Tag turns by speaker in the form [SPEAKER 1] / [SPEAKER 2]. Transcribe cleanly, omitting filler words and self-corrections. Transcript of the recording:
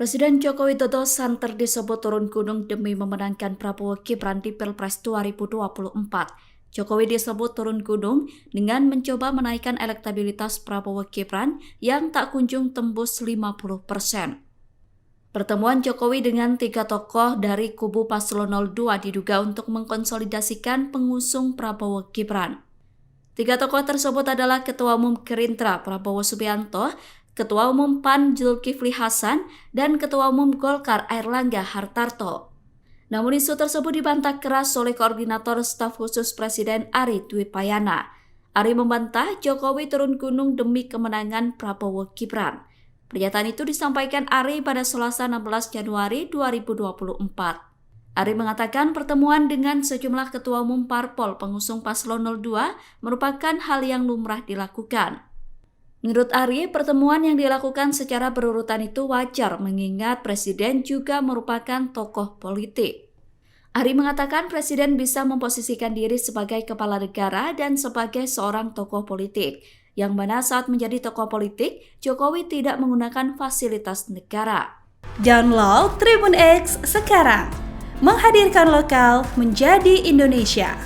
[SPEAKER 1] Presiden Joko Widodo santer disebut turun gunung demi memenangkan Prabowo Gibran di Pilpres 2024. Jokowi disebut turun gunung dengan mencoba menaikkan elektabilitas Prabowo Gibran yang tak kunjung tembus 50%. Pertemuan Jokowi dengan tiga tokoh dari kubu Paslon 02 diduga untuk mengkonsolidasikan pengusung Prabowo Gibran. Tiga tokoh tersebut adalah Ketua Umum Gerindra Prabowo Subianto, Ketua Umum PAN Zulkifli Hasan, dan Ketua Umum Golkar Airlangga Hartarto. Namun isu tersebut dibantah keras oleh Koordinator Staf Khusus Presiden Ari Dwi Payana. Ari membantah Jokowi turun gunung demi kemenangan Prabowo Gibran. Pernyataan itu disampaikan Ari pada Selasa 16 Januari 2024. Ari mengatakan pertemuan dengan sejumlah ketua umum parpol pengusung Paslon 02 merupakan hal yang lumrah dilakukan. Menurut Ari, pertemuan yang dilakukan secara berurutan itu wajar mengingat Presiden juga merupakan tokoh politik. Ari mengatakan Presiden bisa memposisikan diri sebagai kepala negara dan sebagai seorang tokoh politik, yang mana saat menjadi tokoh politik, Jokowi tidak menggunakan fasilitas negara.
[SPEAKER 2] Download Tribun X sekarang, menghadirkan lokal menjadi Indonesia.